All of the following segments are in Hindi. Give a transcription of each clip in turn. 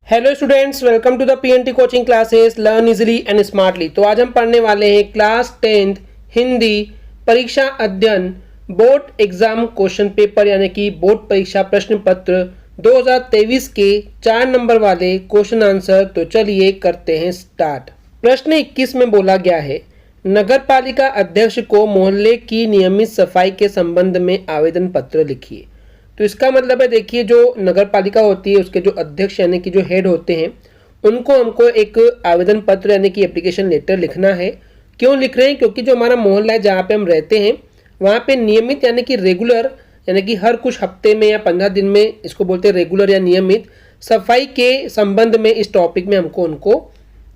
Hello students, welcome to the PNT coaching classes learn easily and smartly. तो आज हम पढ़ने वाले हैं क्लास 10th हिंदी परीक्षा अध्ययन बोर्ड एग्जाम क्वेश्चन पेपर यानी कि बोर्ड परीक्षा प्रश्न पत्र 2023 के 4 नंबर वाले क्वेश्चन आंसर। तो चलिए करते हैं स्टार्ट। प्रश्न 21 में बोला गया है, नगर पालिका अध्यक्ष को मोहल्ले की नियमित सफाई के संबंध में आवेदन पत्र लिखिए। तो इसका मतलब है, देखिए, जो नगर पालिका होती है उसके जो अध्यक्ष यानी कि जो हेड होते हैं उनको हमको एक आवेदन पत्र यानी कि एप्लीकेशन लेटर लिखना है। क्यों लिख रहे हैं? क्योंकि जो हमारा मोहल्ला है जहाँ पे हम रहते हैं वहाँ पे नियमित यानी कि रेगुलर यानी कि हर कुछ हफ्ते में या 15 दिन में, इसको बोलते हैं रेगुलर या नियमित सफाई के संबंध में, इस टॉपिक में हमको उनको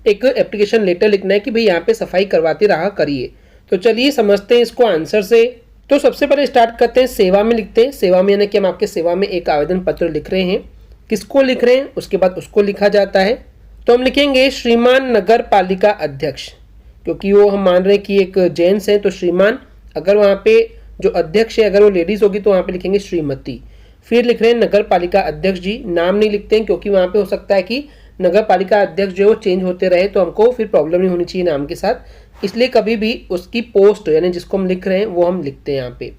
एक एप्लीकेशन लेटर लिखना है कि भाई यहाँ पे सफाई करवाते रहा करिए। तो चलिए समझते हैं इसको आंसर से। तो सबसे पहले स्टार्ट करते हैं, सेवा में लिखते हैं। सेवा में यानी कि हम आपके सेवा में एक आवेदन पत्र लिख रहे हैं। किसको लिख रहे हैं उसके बाद उसको लिखा जाता है। तो हम लिखेंगे श्रीमान नगर पालिका अध्यक्ष, क्योंकि वो हम मान रहे हैं कि एक जेंट्स है तो श्रीमान। अगर वहाँ पे जो अध्यक्ष है अगर वो लेडीज होगी तो वहाँ पे लिखेंगे श्रीमती। फिर लिख रहे हैं नगर पालिका अध्यक्ष जी। नाम नहीं लिखते हैं क्योंकि वहाँ पे हो सकता है कि नगर पालिका अध्यक्ष जो है वो चेंज होते रहे, तो हमको फिर प्रॉब्लम नहीं होनी चाहिए नाम के साथ, इसलिए कभी भी उसकी पोस्ट यानी जिसको हम लिख रहे हैं वो हम लिखते हैं यहाँ पे।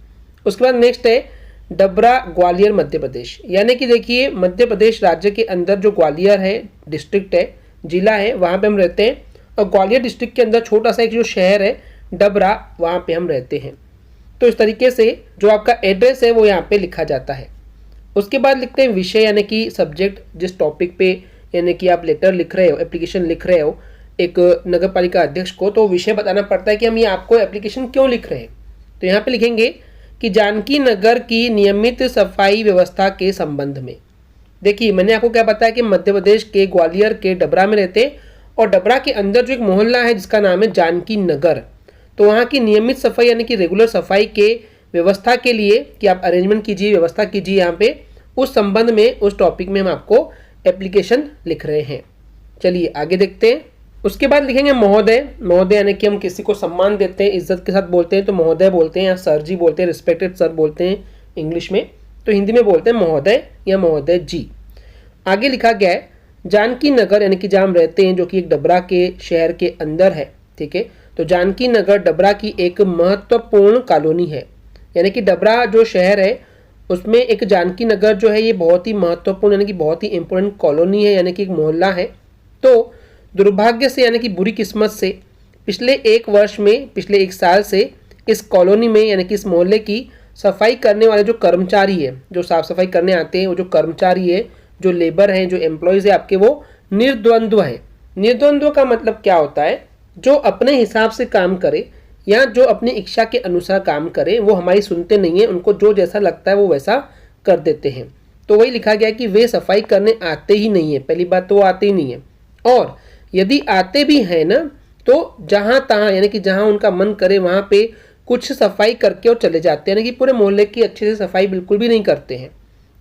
उसके बाद नेक्स्ट है डबरा, ग्वालियर, मध्य प्रदेश। यानी कि देखिए मध्य प्रदेश राज्य के अंदर जो ग्वालियर है डिस्ट्रिक्ट है, जिला है, वहाँ पे हम रहते हैं। और ग्वालियर डिस्ट्रिक्ट के अंदर छोटा सा एक जो शहर है डबरा, वहाँ पे हम रहते हैं। तो इस तरीके से जो आपका एड्रेस है वो यहाँ पे लिखा जाता है। उसके बाद लिखते हैं विषय यानी कि सब्जेक्ट, जिस टॉपिक पे यानी कि आप लेटर लिख रहे हो, एप्लीकेशन लिख रहे हो एक नगर पालिका अध्यक्ष को, तो विषय बताना पड़ता है कि हम ये आपको एप्लीकेशन क्यों लिख रहे हैं। तो यहाँ पे लिखेंगे कि जानकी नगर की नियमित सफाई व्यवस्था के संबंध में। देखिए मैंने आपको क्या बताया कि मध्य प्रदेश के ग्वालियर के डबरा में रहते हैं और डबरा के अंदर जो एक मोहल्ला है जिसका नाम है जानकी नगर, तो वहाँ की नियमित सफाई यानी कि रेगुलर सफाई के व्यवस्था के लिए कि आप अरेंजमेंट कीजिए, व्यवस्था कीजिए यहाँ पे, उस संबंध में, उस टॉपिक में हम आपको एप्लीकेशन लिख रहे हैं। चलिए आगे देखते हैं। उसके बाद लिखेंगे महोदय। महोदय यानी कि हम किसी को सम्मान देते हैं, इज्जत के साथ बोलते हैं तो महोदय बोलते हैं, या सर जी बोलते हैं, रिस्पेक्टेड सर बोलते हैं इंग्लिश में, तो हिंदी में बोलते हैं महोदय या महोदय जी। आगे लिखा गया है जानकी नगर यानी कि जहाँ हम रहते हैं जो कि एक डबरा के शहर के अंदर है, ठीक है। तो जानकी नगर डबरा की एक महत्वपूर्ण कॉलोनी है, यानी कि डबरा जो शहर है उसमें एक जानकी नगर जो है ये बहुत ही महत्वपूर्ण यानी कि बहुत ही इंपॉर्टेंट कॉलोनी है, यानी कि एक मोहल्ला है। तो दुर्भाग्य से यानी कि बुरी किस्मत से पिछले एक साल से इस कॉलोनी में यानी कि इस मोहल्ले की सफाई करने वाले जो कर्मचारी है, जो साफ सफाई करने आते हैं, वो जो कर्मचारी है, जो लेबर हैं, जो एम्प्लॉयज़ है आपके, वो निर्द्वंद्व है। निर्द्वंद्व का मतलब क्या होता है? जो अपने हिसाब से काम करे या जो अपनी इच्छा के अनुसार काम करे, वो हमारी सुनते नहीं है, उनको जो जैसा लगता है वो वैसा कर देते हैं। तो वही लिखा गया कि वे सफाई करने आते ही नहीं है। पहली बात तो वो आते ही नहीं है, और यदि आते भी हैं ना तो जहाँ तहाँ यानी कि जहाँ उनका मन करे वहाँ पे कुछ सफाई करके और चले जाते हैं, यानी कि पूरे मोहल्ले की अच्छे से सफाई बिल्कुल भी नहीं करते हैं।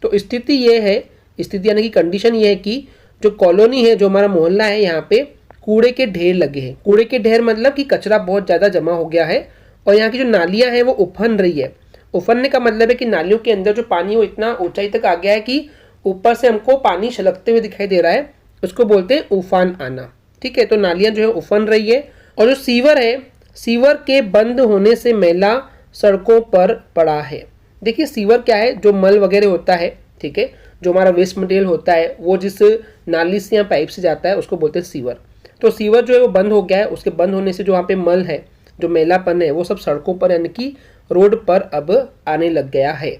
तो स्थिति ये है, स्थिति यानी कि कंडीशन ये है कि जो कॉलोनी है, जो हमारा मोहल्ला है, यहाँ पे कूड़े के ढेर लगे हैं। कूड़े के ढेर मतलब कि कचरा बहुत ज़्यादा जमा हो गया है, और यहाँ की जो नालियाँ हैं वो उफन रही है। उफनने का मतलब है कि नालियों के अंदर जो पानी वो इतना ऊंचाई तक आ गया है कि ऊपर से हमको पानी छलकते हुए दिखाई दे रहा है, उसको बोलते हैं उफान आना, ठीक है। तो नालियाँ जो है उफन रही है, और जो सीवर है, सीवर के बंद होने से मैला सड़कों पर पड़ा है। देखिए सीवर क्या है? जो मल वगैरह होता है, ठीक है, जो हमारा वेस्ट मटेरियल होता है वो जिस नाली से या पाइप से जाता है उसको बोलते हैं सीवर। तो सीवर जो है वो बंद हो गया है, उसके बंद होने से जो वहाँ पे मल है, जो मैलापन है, वो सब सड़कों पर यानी कि रोड पर अब आने लग गया है।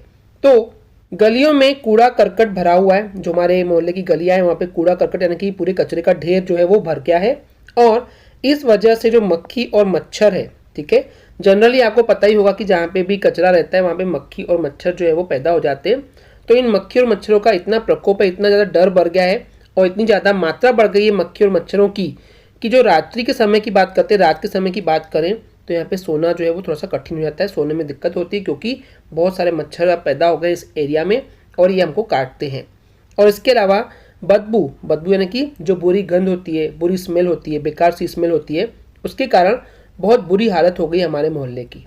तो गलियों में कूड़ा करकट भरा हुआ है, जो हमारे मोहल्ले की गलियां हैं वहाँ पे कूड़ा करकट यानी कि पूरे कचरे का ढेर जो है वो भर गया है, और इस वजह से जो मक्खी और मच्छर है, ठीक है, जनरली आपको पता ही होगा कि जहाँ पे भी कचरा रहता है वहाँ पे मक्खी और मच्छर जो है वो पैदा हो जाते हैं। तो इन मक्खी और मच्छरों का इतना प्रकोप है, इतना ज़्यादा डर बढ़ गया है, और इतनी ज़्यादा मात्रा बढ़ गई है मक्खी और मच्छरों की कि जो रात्रि के समय की बात करते हैं, रात के समय की बात करें तो यहाँ पे सोना जो है वो थोड़ा सा कठिन हो जाता है, सोने में दिक्कत होती है, क्योंकि बहुत सारे मच्छर पैदा हो गए इस एरिया में और ये हमको काटते हैं। और इसके अलावा बदबू यानी कि जो बुरी गंध होती है, बुरी स्मेल होती है, बेकार सी स्मेल होती है, उसके कारण बहुत बुरी हालत हो गई हमारे मोहल्ले की।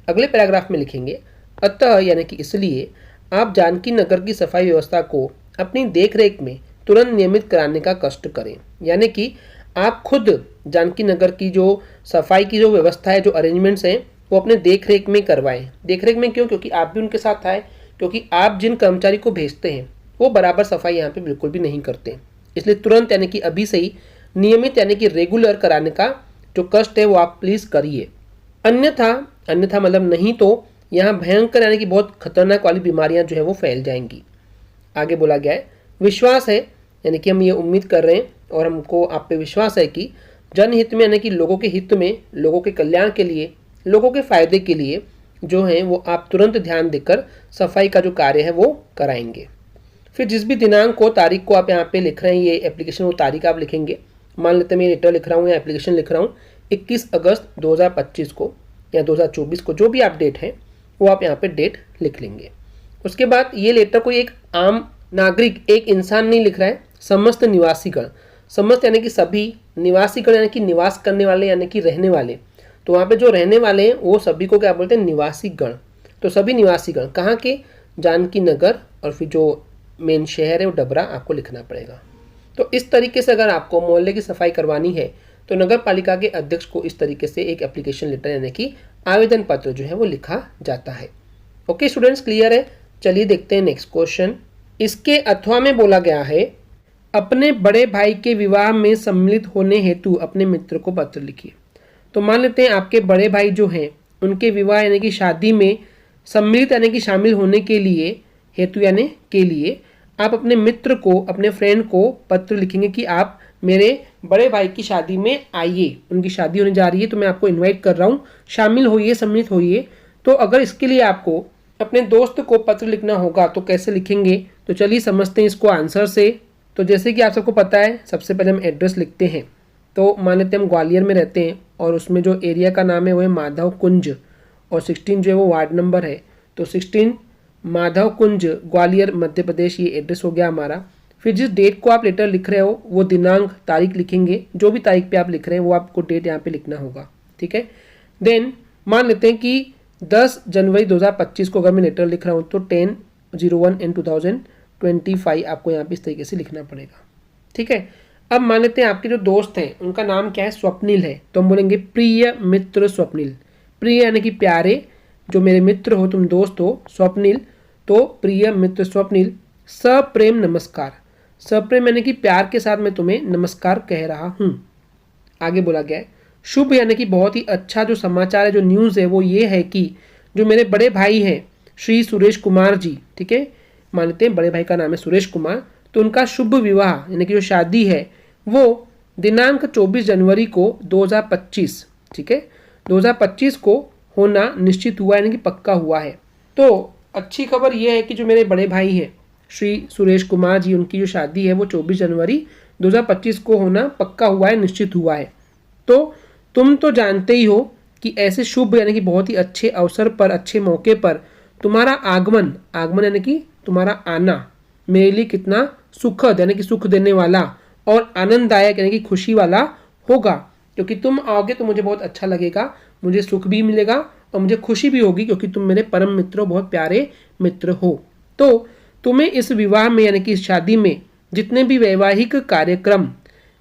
अगले पैराग्राफ में लिखेंगे अतः यानी कि इसलिए आप जानकी नगर की सफाई व्यवस्था को अपनी देखरेख में तुरंत नियमित कराने का कष्ट करें। यानी कि आप खुद जानकी नगर की जो सफाई की जो व्यवस्था है, जो अरेंजमेंट्स हैं, वो अपने देख रेख में करवाएं। देख रेख में क्यों? क्योंकि आप भी उनके साथ आए, क्योंकि आप जिन कर्मचारी को भेजते हैं वो बराबर सफाई यहाँ पे बिल्कुल भी नहीं करते। इसलिए तुरंत यानी कि अभी से ही नियमित यानी कि रेगुलर कराने का जो कष्ट है वो आप प्लीज़ करिए। अन्यथा अन्यथा मतलब नहीं तो यहाँ भयंकर यानी कि बहुत खतरनाक वाली बीमारियाँ जो है वो फैल जाएंगी। आगे बोला गया है, विश्वास है यानी कि हम ये उम्मीद कर रहे हैं और हमको आप पे विश्वास है कि जनहित में यानी कि लोगों के हित में, लोगों के कल्याण के लिए, लोगों के फायदे के लिए जो है वो आप तुरंत ध्यान देकर सफाई का जो कार्य है वो कराएंगे। फिर जिस भी दिनांक को, तारीख को आप यहाँ पे लिख रहे हैं, ये एप्लीकेशन वो तारीख आप लिखेंगे। मान लेते हैं मैं लेटर लिख रहा हूँ या एप्लीकेशन लिख रहा हूँ 21 अगस्त 2025 को या 2024 को, जो भी आप डेट है वो आप यहाँ पे डेट लिख लेंगे। उसके बाद ये लेटर कोई एक आम नागरिक, एक इंसान नहीं लिख रहा है, समस्त निवासीगण, समस्त यानी कि सभी, निवासीगण यानी कि निवास करने वाले यानी कि रहने वाले। तो वहाँ पे जो रहने वाले हैं वो सभी को क्या बोलते हैं? निवासीगण। तो सभी निवासीगण कहाँ के? जानकी नगर, और फिर जो मेन शहर है वो डबरा आपको लिखना पड़ेगा। तो इस तरीके से अगर आपको मोहल्ले की सफाई करवानी है तो नगर पालिका के अध्यक्ष को इस तरीके से एक एप्लीकेशन लेटर यानी कि आवेदन पत्र जो है वो लिखा जाता है। ओके स्टूडेंट्स, क्लियर है? चलिए देखते हैं नेक्स्ट क्वेश्चन। इसके अथवा में बोला गया है, अपने बड़े भाई के विवाह में सम्मिलित होने हेतु अपने मित्र को पत्र लिखिए। तो मान लेते हैं आपके बड़े भाई जो हैं उनके विवाह यानी कि शादी में सम्मिलित यानी कि शामिल होने के लिए, हेतु यानी के लिए आप अपने मित्र को, अपने फ्रेंड को पत्र लिखेंगे कि आप मेरे बड़े भाई की शादी में आइए, उनकी शादी होने जा रही है तो मैं आपको इनवाइट कर रहा हूँ, शामिल होइए, सम्मिलित होइए। तो अगर इसके लिए आपको अपने दोस्त को पत्र लिखना होगा तो कैसे लिखेंगे? तो चलिए समझते हैं इसको आंसर से। तो जैसे कि आप सबको पता है, सबसे पहले हम एड्रेस लिखते हैं। तो मान लेते हैं हम ग्वालियर में रहते हैं और उसमें जो एरिया का नाम है वो है माधव कुंज, और 16 जो है वो वार्ड नंबर है। तो 16 माधव कुंज, ग्वालियर, मध्य प्रदेश, ये एड्रेस हो गया हमारा। फिर जिस डेट को आप लेटर लिख रहे हो वो दिनांक, तारीख लिखेंगे, जो भी तारीख पे आप लिख रहे हैं वो आपको डेट यहाँ पे लिखना होगा, ठीक है। देन मान लेते हैं कि 10 जनवरी 2025 को अगर मैं लेटर लिख रहा हूँ तो 10/01/2025 आपको यहाँ पे इस तरीके से लिखना पड़ेगा, ठीक है। अब मान लेते हैं आपके जो दोस्त हैं उनका नाम क्या है? स्वप्निल है। तो हम बोलेंगे प्रिय मित्र स्वप्निल। प्रिय यानी कि प्यारे, जो मेरे मित्र हो, तुम दोस्त हो, स्वप्निल। तो प्रिय मित्र स्वप्निल, सप्रेम नमस्कार। सप्रेम यानी कि प्यार के साथ मैं तुम्हें नमस्कार कह रहा हूँ। आगे बोला गया है, शुभ यानी कि बहुत ही अच्छा जो समाचार है, जो न्यूज़ है वो ये है कि जो मेरे बड़े भाई हैं श्री सुरेश कुमार जी, ठीक है, मान लेते हैं बड़े भाई का नाम है सुरेश कुमार, तो उनका शुभ विवाह यानी कि जो शादी है वो दिनांक 24 जनवरी को 2025, ठीक है, 2025 को होना निश्चित हुआ यानी कि पक्का हुआ है। तो अच्छी खबर यह है कि जो मेरे बड़े भाई हैं श्री सुरेश कुमार जी, उनकी जो शादी है वो 24 जनवरी 2025 को होना पक्का हुआ है, निश्चित हुआ है। तो तुम तो जानते ही हो कि ऐसे शुभ यानी कि बहुत ही अच्छे अवसर पर, अच्छे मौके पर तुम्हारा आगमन, आगमन यानी कि तुम्हारा आना मेरे लिए कितना सुखद यानी कि सुख देने वाला और आनंददायक यानी कि खुशी वाला होगा। क्योंकि तुम आओगे तो मुझे बहुत अच्छा लगेगा, मुझे सुख भी मिलेगा और मुझे खुशी भी होगी, क्योंकि तुम मेरे परम मित्र हो, बहुत प्यारे मित्र हो। तो तुम्हें इस विवाह में यानी कि इस शादी में जितने भी वैवाहिक कार्यक्रम,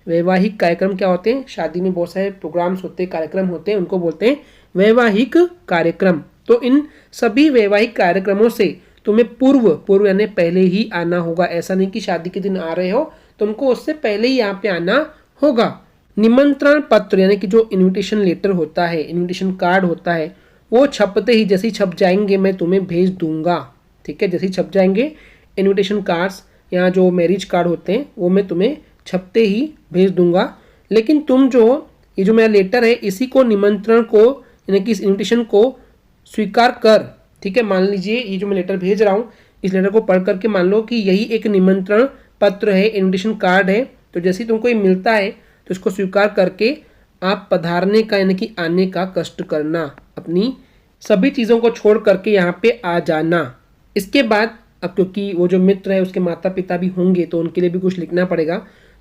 वैवाहिक कार्यक्रम क्या होते हैं? शादी में बहुत सारे प्रोग्राम्स होते हैं, कार्यक्रम होते हैं, उनको बोलते हैं वैवाहिक कार्यक्रम। तो इन सभी वैवाहिक कार्यक्रमों से तुम्हें पूर्व यानी पहले ही आना होगा। ऐसा नहीं कि शादी के दिन आ रहे हो, तुमको उससे पहले ही यहाँ पे आना होगा। निमंत्रण पत्र यानी कि जो इन्विटेशन लेटर होता है, इन्विटेशन कार्ड होता है, वो छपते ही, जैसे ही छप जाएंगे मैं तुम्हें भेज दूंगा, ठीक है। जैसे ही छप जाएंगे इन्विटेशन कार्ड्स, यहाँ जो मैरिज कार्ड होते हैं वो मैं तुम्हें छपते ही भेज दूंगा। लेकिन तुम जो ये जो मेरा लेटर है इसी को, निमंत्रण को यानी कि इस इन्विटेशन को स्वीकार कर, ठीक है। मान लीजिए ये जो मैं लेटर भेज रहा हूँ, इस लेटर को पढ़ करके मान लो कि यही एक निमंत्रण पत्र है, इन्विटेशन कार्ड है। तो जैसे ही तुमको ये मिलता है तो इसको स्वीकार करके आप पधारने का यानी कि आने का कष्ट करना, अपनी सभी चीज़ों को छोड़ करके यहाँ पे आ जाना। इसके बाद अब क्योंकि वो जो मित्र है उसके माता पिता भी होंगे तो उनके लिए भी कुछ लिखना पड़ेगा।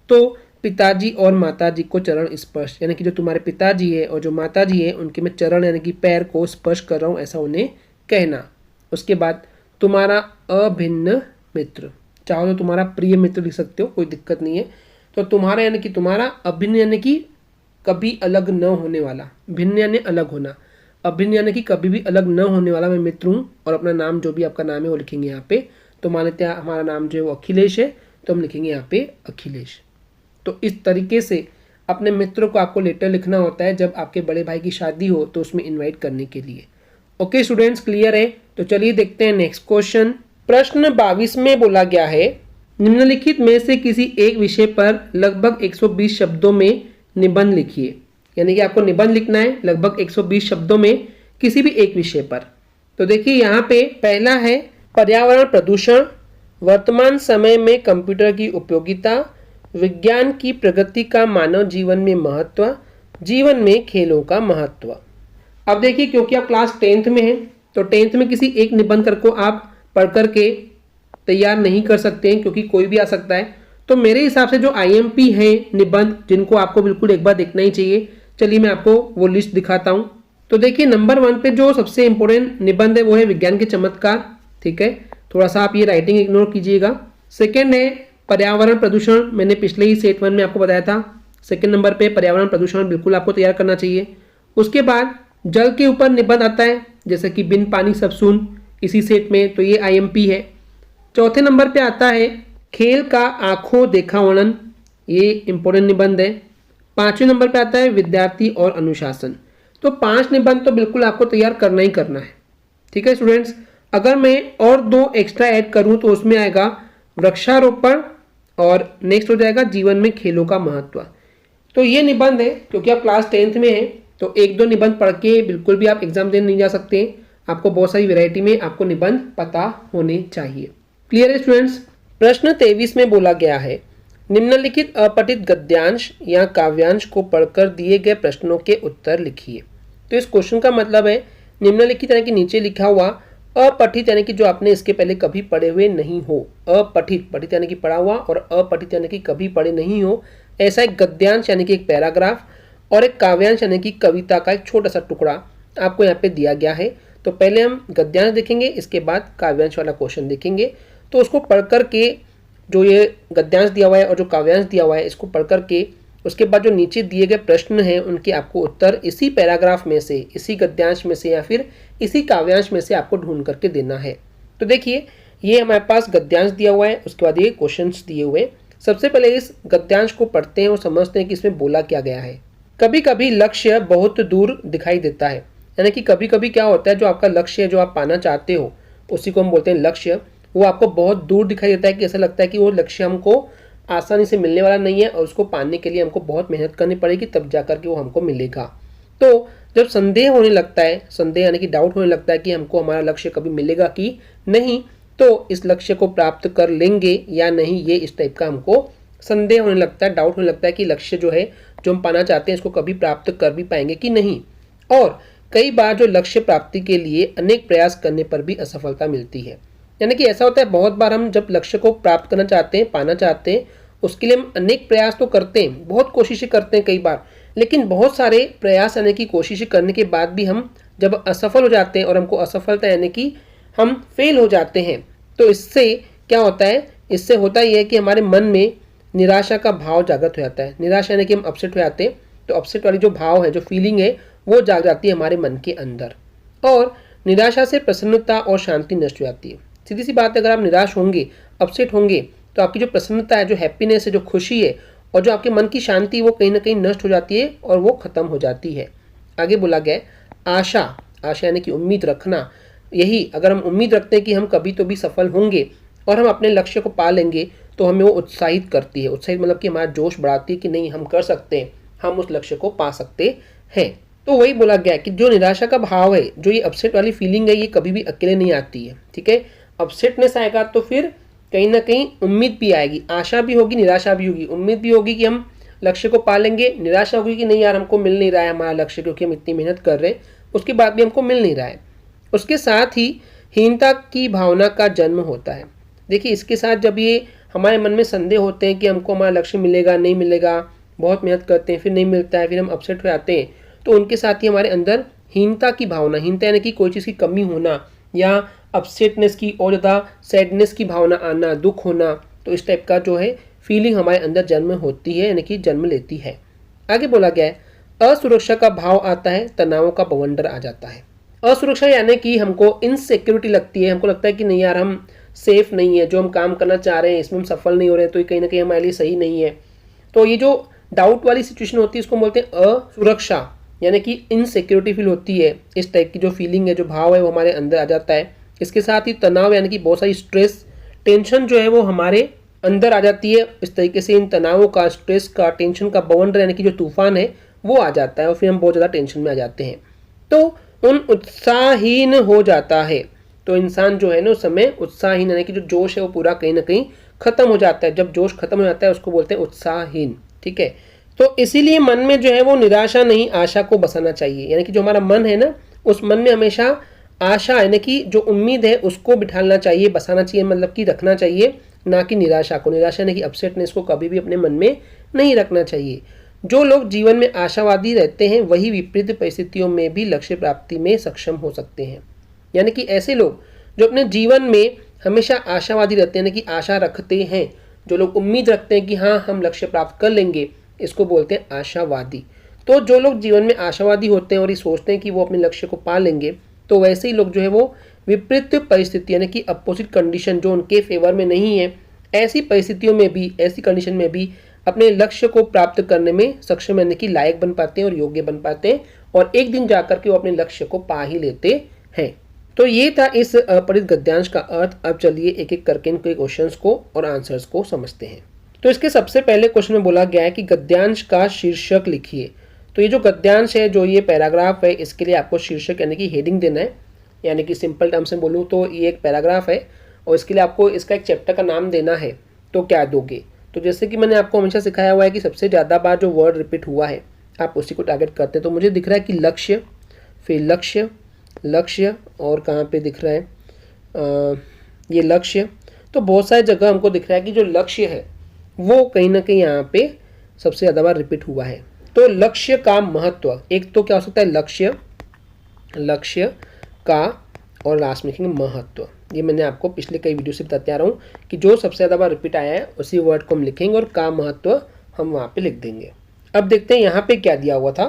तो पिताजी और माताजी को चरण स्पर्श, यानी कि जो तुम्हारे पिताजी है और जो माताजी है उनके मैं चरण यानी कि पैर को स्पर्श कर रहा हूँ, ऐसा उन्हें कहना। उसके बाद तुम्हारा अभिन्न मित्र, चाहो तो तुम्हारा प्रिय मित्र लिख सकते हो, कोई दिक्कत नहीं है। तो तुम्हारा यानी कि तुम्हारा, अभिन्न यानी कि कभी अलग न होने वाला, भिन्न यानी अलग होना, अभिन्न यानी कि कभी भी अलग न होने वाला मैं मित्र हूँ। और अपना नाम जो भी आपका नाम है वो लिखेंगे यहाँ पे। तो मान लेते हैं हमारा नाम जो है वो अखिलेश है, तो हम लिखेंगे यहाँ पे अखिलेश। तो इस तरीके से अपने मित्रों को आपको लेटर लिखना होता है जब आपके बड़े भाई की शादी हो तो उसमें इनवाइट करने के लिए। ओके स्टूडेंट्स, क्लियर है? तो चलिए देखते हैं नेक्स्ट क्वेश्चन। प्रश्न 22 में बोला गया है, निम्नलिखित में से किसी एक विषय पर लगभग 120 शब्दों में निबंध लिखिए। यानी कि आपको निबंध लिखना है लगभग 120 शब्दों में किसी भी एक विषय पर। तो देखिए यहाँ पे पहला है पर्यावरण प्रदूषण, वर्तमान समय में कंप्यूटर की उपयोगिता, विज्ञान की प्रगति का मानव जीवन में महत्व, जीवन में खेलों का महत्व। अब देखिए क्योंकि आप क्लास 10th में हैं तो 10th में किसी एक निबंध को आप पढ़ करके तैयार नहीं कर सकते हैं क्योंकि कोई भी आ सकता है। तो मेरे हिसाब से जो IMP है निबंध जिनको आपको बिल्कुल एक बार देखना ही चाहिए, चलिए मैं आपको वो लिस्ट दिखाता हूँ। तो देखिए नंबर 1 पे जो सबसे इंपॉर्टेंट निबंध है वो है विज्ञान के चमत्कार। ठीक है, थोड़ा सा आप ये राइटिंग इग्नोर कीजिएगा। सेकेंड है पर्यावरण प्रदूषण, मैंने पिछले ही सेट 1 में आपको बताया था। सेकेंड नंबर पे पर्यावरण प्रदूषण बिल्कुल आपको तैयार करना चाहिए। उसके बाद जल के ऊपर निबंध आता है जैसे कि बिन पानी सब सून, इसी सेट में, तो ये IMP है। चौथे नंबर पे आता है खेल का आंखों देखा वर्णन, ये इंपॉर्टेंट निबंध है। पांचवें नंबर पे आता है विद्यार्थी और अनुशासन। तो 5 निबंध तो बिल्कुल आपको तैयार करना ही करना है। ठीक है स्टूडेंट्स, अगर मैं और 2 एक्स्ट्रा ऐड करूं तो उसमें आएगा वृक्षारोपण और नेक्स्ट हो जाएगा जीवन में खेलों का महत्व। तो ये निबंध है, क्योंकि आप क्लास 10th में हैं तो 1-2 निबंध पढ़ के बिल्कुल भी आप एग्जाम देने नहीं जा सकते। आपको बहुत सारी वैरायटी में आपको निबंध पता होने चाहिए। क्लियर है स्टूडेंट्स? प्रश्न 23 में बोला गया है, निम्नलिखित अपठित गद्यांश या काव्यांश को पढ़कर दिए गए प्रश्नों के उत्तर लिखिए। तो इस क्वेश्चन का मतलब है निम्नलिखित यानी कि नीचे लिखा हुआ, अपठित यानी कि जो आपने इसके पहले कभी पढ़े हुए नहीं हो, अपठित, पठित यानी कि पढ़ा हुआ और अपठित यानी कि कभी पढ़े नहीं हो, ऐसा एक गद्यांश यानी कि एक पैराग्राफ और एक काव्यांश यानी कि कविता का एक छोटा सा टुकड़ा आपको यहाँ पे दिया गया है। तो पहले हम गद्यांश देखेंगे, इसके बाद काव्यांश वाला क्वेश्चन देखेंगे। तो उसको पढ़ करके, जो ये गद्यांश दिया हुआ है और जो काव्यांश दिया हुआ है, इसको पढ़ करके उसके बाद जो नीचे दिए गए प्रश्न हैं उनके आपको उत्तर इसी पैराग्राफ में से, इसी गद्यांश में से या फिर इसी काव्यांश में से आपको ढूंढ करके देना है। तो देखिए ये हमारे पास गद्यांश दिया हुआ है, उसके बाद ये क्वेश्चंस दिए हुए। सबसे पहले इस गद्यांश को पढ़ते हैं और समझते हैं कि इसमें बोला क्या गया है। कभी कभी लक्ष्य बहुत दूर दिखाई देता है, यानी कि कभी कभी क्या होता है, जो आपका लक्ष्य है, जो आप पाना चाहते हो, उसी को हम बोलते हैं लक्ष्य, वो आपको बहुत दूर दिखाई देता है कि ऐसा लगता है कि वो लक्ष्य हमको आसानी से मिलने वाला नहीं है और उसको पाने के लिए हमको बहुत मेहनत करनी पड़ेगी, तब जाकर के वो हमको मिलेगा। तो जब संदेह होने लगता है, संदेह यानी कि डाउट होने लगता है कि हमको हमारा लक्ष्य कभी मिलेगा कि नहीं, तो इस लक्ष्य को प्राप्त कर लेंगे या नहीं, ये इस टाइप का हमको संदेह होने लगता है, डाउट होने लगता है कि लक्ष्य जो है, जो हम पाना चाहते हैं, इसको कभी प्राप्त कर भी पाएंगे कि नहीं। और कई बार जो लक्ष्य प्राप्ति के लिए अनेक प्रयास करने पर भी असफलता मिलती है। यानी कि ऐसा होता है बहुत बार हम जब लक्ष्य को प्राप्त करना चाहते हैं, पाना चाहते हैं, उसके लिए हम अनेक प्रयास तो करते हैं, बहुत कोशिशें करते हैं कई बार, लेकिन बहुत सारे प्रयास यानी कि कोशिशें करने के बाद भी हम जब असफल हो जाते हैं और हमको असफलता यानी कि हम फेल हो जाते हैं, तो इससे क्या होता है, इससे होता ही है कि हमारे मन में निराशा का भाव जागृत हो जाता है। निराशा यानी कि हम अपसेट हो जाते हैं, तो अपसेट वाली जो भाव है, जो फीलिंग है, वो जाग जाती है हमारे मन के अंदर और निराशा से प्रसन्नता और शांति नष्ट हो जाती है। सीधी सी बात है, अगर आप निराश होंगे, अपसेट होंगे, तो आपकी जो प्रसन्नता है, जो हैप्पीनेस है, जो खुशी है और जो आपके मन की शांति, वो कहीं ना कहीं नष्ट हो जाती है और वो खत्म हो जाती है। आगे बोला गया आशा, आशा यानी कि उम्मीद रखना। यही अगर हम उम्मीद रखते हैं कि हम कभी तो भी सफल होंगे और हम अपने लक्ष्य को पा लेंगे, तो हमें वो उत्साहित करती है। उत्साहित मतलब कि हमारा जोश बढ़ाती है कि नहीं, हम कर सकते हैं, हम उस लक्ष्य को पा सकते हैं। तो वही बोला गया कि जो निराशा का भाव है, जो ये अपसेट वाली फीलिंग है, ये कभी भी अकेले नहीं आती है। ठीक है, अपसेटनेस आएगा तो फिर कहीं ना कहीं उम्मीद भी आएगी, आशा भी होगी, निराशा भी होगी। उम्मीद भी होगी कि हम लक्ष्य को पा लेंगे, निराशा होगी कि नहीं यार, हमको मिल नहीं रहा है हमारा लक्ष्य, क्योंकि हम इतनी मेहनत कर रहे हैं, उसके बाद भी हमको मिल नहीं रहा है। उसके साथ ही हीनता की भावना का जन्म होता है। देखिए इसके साथ जब ये हमारे मन में संदेह होते हैं कि हमको हमारा लक्ष्य मिलेगा नहीं मिलेगा, बहुत मेहनत करते हैं फिर नहीं मिलता है, फिर हम अपसेट हो जाते हैं, तो उनके साथ ही हमारे अंदर हीनता की भावना, हीनता यानी कि कोई चीज़ की कमी होना या अपसेटनेस की और ज़्यादा सैडनेस की भावना आना, दुख होना, तो इस टाइप का जो है फीलिंग हमारे अंदर जन्म होती है, यानी कि जन्म लेती है। आगे बोला गया है असुरक्षा का भाव आता है, तनावों का बवंडर आ जाता है। असुरक्षा यानी कि हमको इनसिक्योरिटी लगती है, हमको लगता है कि नहीं यार हम सेफ नहीं है, जो हम काम करना चाह रहे हैं इसमें हम सफल नहीं हो रहे हैं, तो ये कहीं ना कहीं हमारे लिए सही नहीं है। तो ये जो डाउट वाली सिचुएशन होती है इसको बोलते हैं असुरक्षा, यानी कि इनसिक्योरिटी फील होती है। इस टाइप की जो फीलिंग है, जो भाव है वो हमारे अंदर आ जाता है। इसके साथ ही तनाव यानी कि बहुत सारी स्ट्रेस, टेंशन जो है वो हमारे अंदर आ जाती है। इस तरीके से इन तनावों का, स्ट्रेस का, टेंशन का बवंडर यानी कि जो तूफान है वो आ जाता है और फिर हम बहुत ज़्यादा टेंशन में आ जाते हैं, तो उन उत्साहहीन हो जाता है। तो इंसान जो है ना उस समय उत्साहहीन यानी कि जो जोश है वो पूरा कहीं ना कहीं खत्म हो जाता है। जब जोश खत्म हो जाता है उसको बोलते हैं उत्साहहीन। ठीक है, तो इसीलिए मन में जो है वो निराशा नहीं आशा को बसाना चाहिए, यानी कि जो हमारा मन है ना उस मन में हमेशा आशा यानी कि जो उम्मीद है उसको बिठाना चाहिए, बसाना चाहिए, मतलब कि रखना चाहिए, ना कि निराशा को। निराशा यानी कि अपसेटनेस को कभी भी अपने मन में नहीं रखना चाहिए। जो लोग जीवन में आशावादी रहते हैं वही विपरीत परिस्थितियों में भी लक्ष्य प्राप्ति में सक्षम हो सकते हैं। यानी कि ऐसे लोग जो अपने जीवन में हमेशा आशावादी रहते हैं, यानी कि आशा रखते हैं, जो लोग उम्मीद रखते हैं कि हाँ हम लक्ष्य प्राप्त कर लेंगे, इसको बोलते हैं आशावादी। तो जो लोग जीवन में आशावादी होते हैं और ये सोचते हैं कि वो अपने लक्ष्य को पा लेंगे, तो वैसे ही लोग जो है वो विपरीत परिस्थिति यानी कि अपोजिट कंडीशन जो उनके फेवर में नहीं है, ऐसी परिस्थितियों में भी, ऐसी कंडीशन में भी अपने लक्ष्य को प्राप्त करने में सक्षम यानी कि लायक बन पाते हैं और योग्य बन पाते हैं, और एक दिन जाकर के वो अपने लक्ष्य को पा ही लेते हैं। तो ये था इस अपरित गद्यांश का अर्थ। अब चलिए एक एक करके इनके क्वेश्चंस को और आंसर्स को समझते हैं। तो इसके सबसे पहले क्वेश्चन में बोला गया है कि गद्यांश का शीर्षक लिखिए। तो ये जो गद्यांश है, जो ये पैराग्राफ है, इसके लिए आपको शीर्षक यानी कि हेडिंग देना है। यानी कि सिंपल टर्म्स में बोलूँ तो ये एक पैराग्राफ है और इसके लिए आपको इसका एक चैप्टर का नाम देना है। तो क्या दोगे? तो जैसे कि मैंने आपको हमेशा सिखाया हुआ है कि सबसे ज़्यादा बार जो वर्ड रिपीट हुआ है आप उसी को टारगेट करते हैं। तो मुझे दिख रहा है कि लक्ष्य, फिर लक्ष्य, लक्ष्य, और कहाँ पे दिख रहा है ये लक्ष्य। तो बहुत सारी जगह हमको दिख रहा है कि जो लक्ष्य है वो कहीं ना कहीं यहाँ पे सबसे ज़्यादा बार रिपीट हुआ है। तो लक्ष्य का महत्व, एक तो क्या हो सकता है लक्ष्य, लक्ष्य का, और लास्ट में लिखेंगे महत्व। ये मैंने आपको पिछले कई वीडियो से बताते आ रहा हूँ कि जो सबसे ज़्यादा बार रिपीट आया है उसी वर्ड को हम लिखेंगे और का महत्व हम वहाँ पे लिख देंगे। अब देखते हैं यहाँ पे क्या दिया हुआ था।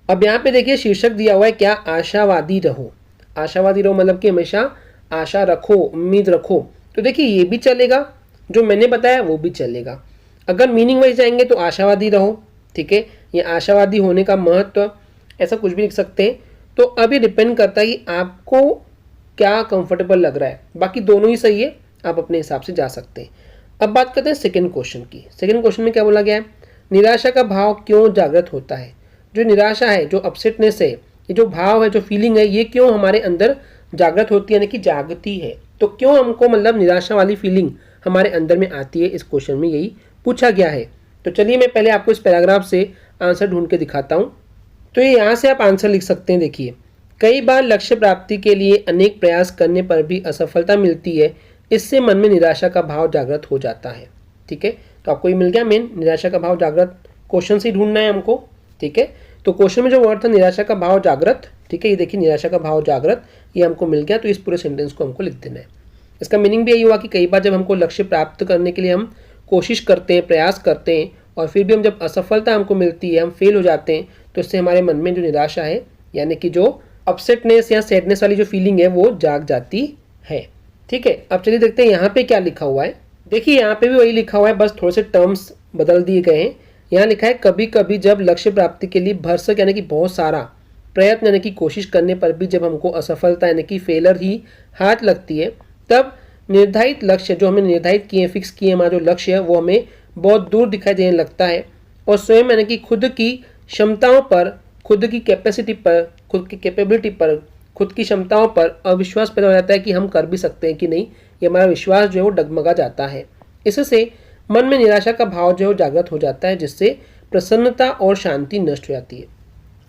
अब यहाँ पे देखिए शीर्षक दिया हुआ है क्या, आशावादी रहो। आशावादी रहो मतलब कि हमेशा आशा रखो, उम्मीद रखो। तो देखिए ये भी चलेगा, जो मैंने बताया वो भी चलेगा। अगर मीनिंग वाइज जाएंगे तो आशावादी रहो, ठीक है, ये आशावादी होने का महत्व, ऐसा कुछ भी लिख सकते हैं। तो अब ये डिपेंड करता है कि आपको क्या कंफर्टेबल लग रहा है, बाकी दोनों ही सही है, आप अपने हिसाब से जा सकते हैं। अब बात करते हैं सेकंड क्वेश्चन की। सेकंड क्वेश्चन में क्या बोला गया है, निराशा का भाव क्यों जागृत होता है। जो निराशा है, जो अपसेटनेस है, ये जो भाव है, जो फीलिंग है, ये क्यों हमारे अंदर जागृत होती है, यानी कि जागती है। तो क्यों हमको मतलब निराशा वाली फीलिंग हमारे अंदर में आती है, इस क्वेश्चन में यही पूछा गया है। तो चलिए मैं पहले आपको इस पैराग्राफ से आंसर ढूंढ के दिखाता हूँ। तो ये यहाँ से आप आंसर लिख सकते हैं। देखिए, कई बार लक्ष्य प्राप्ति के लिए अनेक प्रयास करने पर भी असफलता मिलती है, इससे मन में निराशा का भाव जागृत हो जाता है। ठीक है, तो आपको ये मिल गया मेन, निराशा का भाव जागृत, क्वेश्चन से ही ढूंढना है हमको। ठीक है, तो क्वेश्चन में जो वर्ड था निराशा का भाव जागृत, ठीक है, ये देखिए निराशा का भाव जागृत, ये हमको मिल गया। तो इस पूरे सेंटेंस को हमको लिख देना है। इसका मीनिंग भी यही हुआ कि कई बार जब हमको लक्ष्य प्राप्त करने के लिए हम कोशिश करते हैं, प्रयास करते हैं, और फिर भी हम जब असफलता हमको मिलती है, हम फेल हो जाते हैं, तो इससे हमारे मन में जो निराशा है, यानी कि जो अपसेटनेस या सैडनेस वाली जो फीलिंग है वो जाग जाती है। ठीक है, अब चलिए देखते हैं यहाँ पे क्या लिखा हुआ है। देखिए यहाँ पे भी वही लिखा हुआ है, बस थोड़े से टर्म्स बदल दिए गए हैं। यहाँ लिखा है कभी कभी जब लक्ष्य प्राप्ति के लिए भरसक यानी कि बहुत सारा प्रयत्न यानी कि कोशिश करने पर भी जब हमको असफलता यानी कि फेलर ही हाथ लगती है, तब निर्धारित लक्ष्य जो हमें निर्धारित किए, फिक्स किए, हमारा जो लक्ष्य है वो हमें बहुत दूर दिखाई देने लगता है, और स्वयं यानी कि खुद की क्षमताओं पर, खुद की कैपेसिटी पर, खुद की कैपेबिलिटी पर, खुद की क्षमताओं पर अविश्वास पैदा हो जाता है कि हम कर भी सकते हैं कि नहीं। ये हमारा विश्वास जो है वो डगमगा जाता है। इससे मन में निराशा का भाव जो है जागृत हो जाता है, जिससे प्रसन्नता और शांति नष्ट हो जाती है।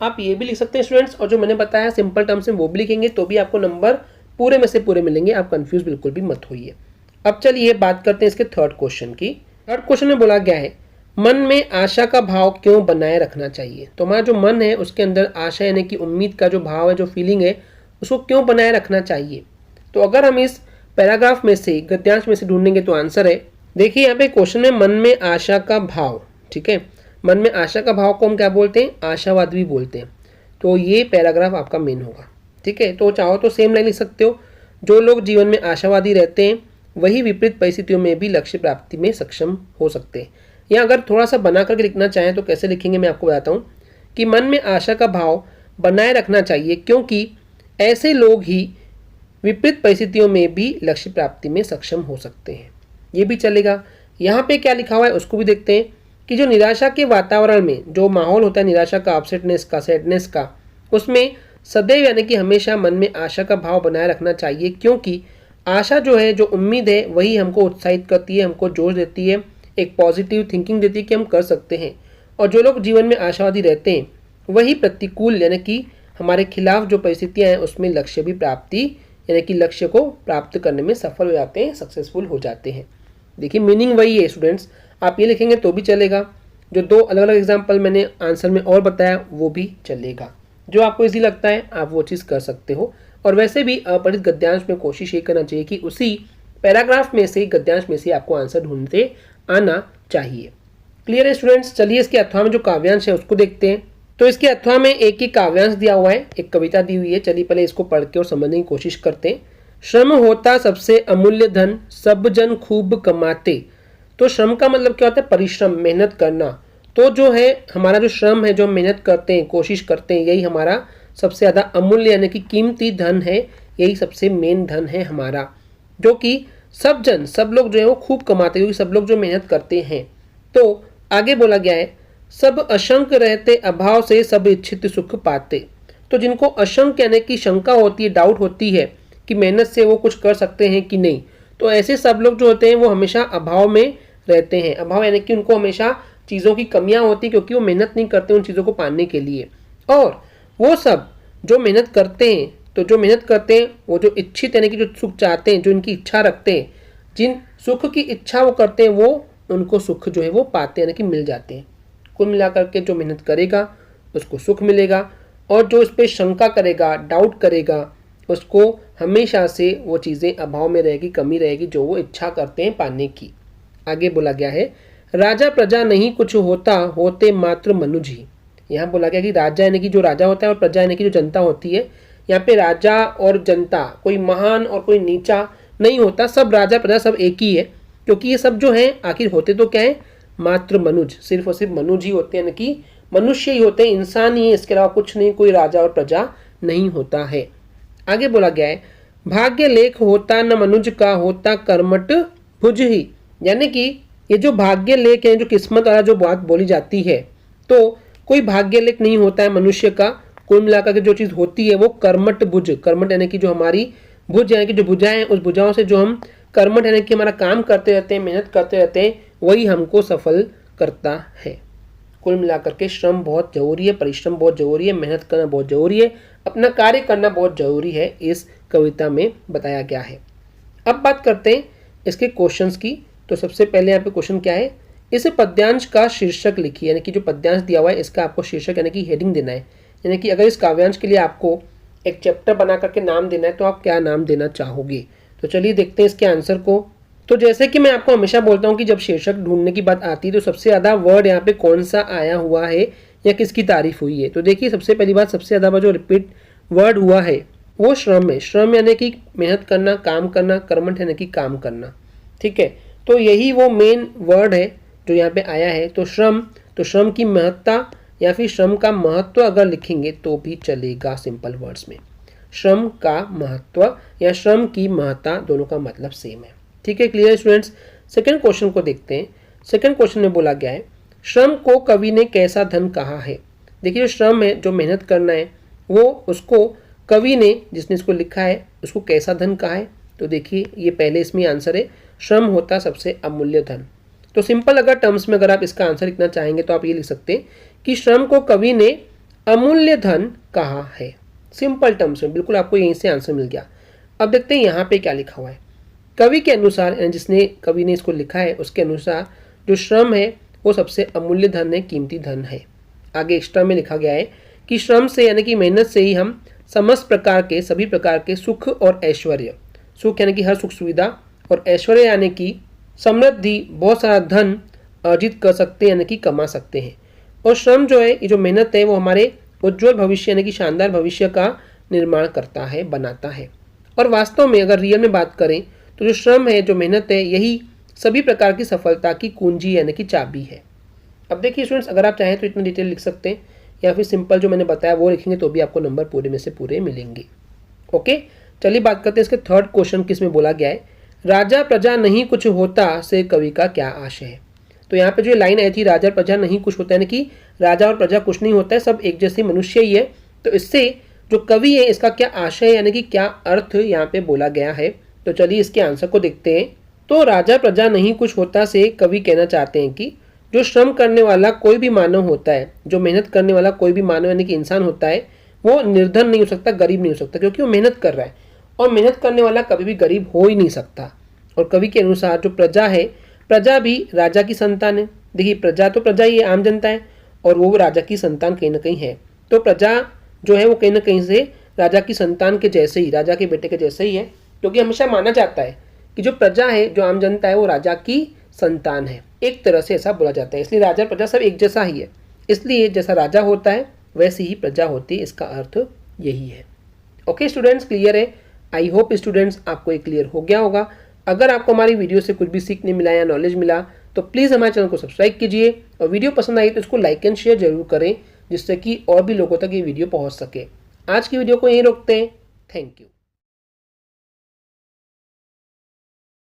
आप ये भी लिख सकते हैं स्टूडेंट्स, और जो मैंने बताया सिंपल टर्म्स में वो भी लिखेंगे तो भी आपको नंबर पूरे में से पूरे मिलेंगे। आप कंफ्यूज बिल्कुल भी मत होइए। अब चलिए बात करते हैं इसके थर्ड क्वेश्चन की। थर्ड क्वेश्चन में बोला गया है मन में आशा का भाव क्यों बनाए रखना चाहिए। तो हमारा जो मन है उसके अंदर आशा यानी कि उम्मीद का जो भाव है, जो फीलिंग है, उसको क्यों बनाए रखना चाहिए। तो अगर हम इस पैराग्राफ में से गद्यांश में से ढूंढेंगे तो आंसर है, देखिए यहाँ पे क्वेश्चन में मन में आशा का भाव, ठीक है, मन में आशा का भाव को हम क्या बोलते हैं, आशावाद भी बोलते हैं। तो ये पैराग्राफ आपका मेन होगा, ठीक है। तो चाहो तो सेम लाइन लिख सकते हो, जो लोग जीवन में आशावादी रहते हैं वही विपरीत परिस्थितियों में भी लक्ष्य प्राप्ति में सक्षम हो सकते हैं। या अगर थोड़ा सा बना करके लिखना चाहें तो कैसे लिखेंगे मैं आपको बताता हूँ कि मन में आशा का भाव बनाए रखना चाहिए, क्योंकि ऐसे लोग ही विपरीत परिस्थितियों में भी लक्ष्य प्राप्ति में सक्षम हो सकते हैं। ये भी चलेगा। यहाँ पे क्या लिखा हुआ है उसको भी देखते हैं कि जो निराशा के वातावरण में जो माहौल होता है, निराशा का, अपसेटनेस का, सैडनेस का, उसमें सदैव यानी कि हमेशा मन में आशा का भाव बनाए रखना चाहिए, क्योंकि आशा जो है, जो उम्मीद है, वही हमको उत्साहित करती है, हमको जोश देती है, एक पॉजिटिव थिंकिंग देती है कि हम कर सकते हैं। और जो लोग जीवन में आशावादी रहते हैं वही प्रतिकूल यानी कि हमारे खिलाफ जो परिस्थितियाँ हैं उसमें लक्ष्य भी प्राप्ति यानी कि लक्ष्य को प्राप्त करने में सफल हो जाते हैं, सक्सेसफुल हो जाते हैं। देखिए मीनिंग वही है स्टूडेंट्स, आप ये लिखेंगे तो भी चलेगा, जो दो अलग अलग एग्जाम्पल मैंने आंसर में और बताया वो भी चलेगा। जो आपको इजी लगता है आप वो चीज़ कर सकते हो। और वैसे भी अपठित गद्यांश में कोशिश ये करना चाहिए कि उसी पैराग्राफ में से, गद्यांश में से आपको आंसर ढूंढते आना चाहिए। क्लियर है स्टूडेंट्स? चलिए इसके अथवा में जो काव्यांश है उसको देखते हैं। तो इसके अथवा में एक ही काव्यांश दिया हुआ है, एक कविता दी हुई है। चलिए पहले इसको पढ़ के और समझने की कोशिश करते हैं। श्रम होता सबसे अमूल्य धन, सब जन खूब कमाते। तो श्रम का मतलब क्या होता है? परिश्रम, मेहनत करना। तो जो है हमारा जो श्रम है, जो हम मेहनत करते हैं, कोशिश करते हैं, यही हमारा सबसे ज़्यादा अमूल्य यानी कि कीमती धन है, यही सबसे मेन धन है हमारा, जो कि सब जन, सब लोग जो है वो खूब कमाते हैं, क्योंकि सब लोग जो मेहनत करते हैं। तो आगे बोला गया है, सब अशंक रहते अभाव से सब इच्छित सुख पाते। तो जिनको अशंक यानी कि शंका होती है, डाउट होती है कि मेहनत से वो कुछ कर सकते हैं कि नहीं, तो ऐसे सब लोग जो होते हैं वो हमेशा अभाव में रहते हैं। अभाव यानी कि उनको हमेशा चीज़ों की कमियां होती, क्योंकि वो मेहनत नहीं करते उन चीज़ों को पाने के लिए। और वो सब जो मेहनत करते हैं, तो जो मेहनत करते हैं वो जो इच्छित यानी कि जो सुख चाहते हैं, जो इनकी इच्छा रखते हैं, जिन सुख की इच्छा वो करते हैं, वो उनको सुख जो है वो पाते हैं, यानी कि मिल जाते हैं। कुल मिलाकर के जो मेहनत करेगा उसको सुख मिलेगा, और जो इस पर शंका करेगा, डाउट करेगा, उसको हमेशा से वो चीज़ें अभाव में रहेगी, कमी रहेगी जो वो इच्छा करते हैं पाने की। आगे बोला गया है, राजा प्रजा नहीं कुछ होता, होते मात्र मनुज ही। यहाँ बोला गया कि राजा यानी कि जो राजा होता है और प्रजा यानी कि जो जनता होती है। यहाँ पे राजा और जनता, कोई महान और कोई नीचा नहीं होता, सब राजा प्रजा सब एक ही है, क्योंकि ये सब जो है आखिर होते तो क्या है? मात्र मनुज, सिर्फ और सिर्फ मनुज ही होते हैं, यानी कि मनुष्य ही होते हैं, इंसान ही है, इसके अलावा कुछ नहीं, कोई राजा और प्रजा नहीं होता है। आगे बोला गया है, भाग्य लेख होता न मनुज का, होता कर्मठ भुज ही। यानी कि ये जो भाग्य लेख है, जो किस्मत वाला जो बात बोली जाती है, तो कोई भाग्य लेख नहीं होता है मनुष्य का। कुल मिलाकर के जो चीज़ होती है वो कर्मठ भुज, कर्मठ यानी कि जो हमारी भुज यानी कि जो भुजाएं, उस भुजाओं से जो हम कर्मठ यानी कि हमारा काम करते रहते हैं, मेहनत करते रहते हैं, वही हमको सफल करता है। कुल मिलाकर के श्रम बहुत जरूरी है, परिश्रम बहुत जरूरी है, मेहनत करना बहुत जरूरी है, अपना कार्य करना बहुत जरूरी है, इस कविता में बताया गया है। अब बात करते हैं इसके क्वेश्चंस की। तो सबसे पहले यहाँ पे क्वेश्चन क्या है, इस पद्यांश का शीर्षक लिखिए। यानी कि जो पद्यांश दिया हुआ है इसका आपको शीर्षक यानी कि हेडिंग देना है। यानी कि अगर इस काव्यांश के लिए आपको एक चैप्टर बना करके नाम देना है तो आप क्या नाम देना चाहोगे। तो चलिए देखते हैं इसके आंसर को। तो जैसे कि मैं आपको हमेशा बोलता हूँ कि जब शीर्षक ढूंढने की बात आती है तो सबसे ज़्यादा वर्ड यहाँ पे कौन सा आया हुआ है या किसकी तारीफ हुई है। तो देखिए सबसे पहली बात, सबसे ज़्यादा जो रिपीट वर्ड हुआ है वो श्रम है। श्रम यानी कि मेहनत करना, काम करना, कर्मठ यानी कि काम करना, ठीक है। तो यही वो मेन वर्ड है जो यहाँ पे आया है। तो श्रम की महत्ता या फिर श्रम का महत्व अगर लिखेंगे तो भी चलेगा सिंपल वर्ड्स में। श्रम का महत्व या श्रम की महत्ता दोनों का मतलब सेम है, ठीक है। Clear students? सेकंड क्वेश्चन को देखते हैं। सेकंड क्वेश्चन में बोला गया है, श्रम को कवि ने कैसा धन कहा है। देखिए जो श्रम है, जो मेहनत करना है, वो उसको कवि ने, जिसने इसको लिखा है, उसको कैसा धन कहा है। तो देखिए ये पहले इसमें आंसर है, श्रम होता सबसे अमूल्य धन। तो सिंपल अगर टर्म्स में अगर आप इसका आंसर लिखना चाहेंगे तो आप ये लिख सकते हैं कि श्रम को कवि ने अमूल्य धन कहा है। सिंपल टर्म्स में बिल्कुल आपको यहीं से आंसर मिल गया। अब देखते हैं यहाँ पे क्या लिखा हुआ है। कवि के अनुसार, जिसने कवि ने इसको लिखा है उसके अनुसार जो श्रम है वो सबसे अमूल्य धन है, कीमती धन है। आगे एक्स्ट्रा में लिखा गया है कि श्रम से यानी कि मेहनत से ही हम समस्त प्रकार के, सभी प्रकार के सुख और ऐश्वर्य, सुख यानी कि हर सुख सुविधा, और ऐश्वर्य यानी कि समृद्धि, बहुत सारा धन अर्जित कर सकते हैं यानी कि कमा सकते हैं। और श्रम जो है, ये जो मेहनत है, वो हमारे उज्जवल भविष्य यानी कि शानदार भविष्य का निर्माण करता है, बनाता है। और वास्तव में अगर रियल में बात करें तो जो श्रम है, जो मेहनत है, यही सभी प्रकार की सफलता की कुंजी यानी कि चाबी है। अब देखिए स्टूडेंट्स, अगर आप चाहें तो इतना डिटेल लिख सकते हैं या फिर सिंपल जो मैंने बताया वो लिखेंगे तो भी आपको नंबर पूरे में से पूरे मिलेंगे। ओके, चलिए बात करते हैं इसके थर्ड क्वेश्चन किसमें बोला गया है, राजा प्रजा नहीं कुछ होता से कवि का क्या आशय है। तो यहाँ पे जो लाइन आई थी, राजा प्रजा नहीं कुछ होता, यानी कि राजा और प्रजा कुछ नहीं होता है, सब एक जैसे मनुष्य ही है। तो इससे जो कवि है इसका क्या आशय यानी कि क्या अर्थ यहाँ पे बोला गया है। तो चलिए इसके आंसर को देखते हैं। तो राजा प्रजा नहीं कुछ होता से कवि कहना चाहते हैं कि जो श्रम करने वाला कोई भी मानव होता है, जो मेहनत करने वाला कोई भी मानव यानी कि इंसान होता है, वो निर्धन नहीं हो सकता, गरीब नहीं हो सकता, क्योंकि वो मेहनत कर रहा है। और मेहनत करने वाला कभी भी गरीब हो ही नहीं सकता। और कवि के अनुसार जो प्रजा है, प्रजा भी राजा की संतान है। देखिए प्रजा तो प्रजा ही है, आम जनता है, और वो राजा की संतान कहीं ना कहीं है। तो प्रजा जो है वो कहीं ना कहीं से राजा की संतान के जैसे ही, राजा के बेटे के जैसे ही है, क्योंकि हमेशा माना जाता है कि जो प्रजा है, जो आम जनता है, वो राजा की संतान है। एक तरह से ऐसा बोला जाता है, इसलिए राजा प्रजा सब एक जैसा ही है। इसलिए जैसा राजा होता है वैसी ही प्रजा होती है, इसका अर्थ यही है। ओके स्टूडेंट्स, क्लियर है? आई होप स्टूडेंट्स आपको ये क्लियर हो गया होगा। अगर आपको हमारी वीडियो से कुछ भी सीखने मिला या नॉलेज मिला तो प्लीज़ हमारे चैनल को सब्सक्राइब कीजिए, और वीडियो पसंद आई तो इसको लाइक एंड शेयर जरूर करें, जिससे कि और भी लोगों तक ये वीडियो पहुंच सके। आज की वीडियो को यहीं रोकते हैं। Thank you.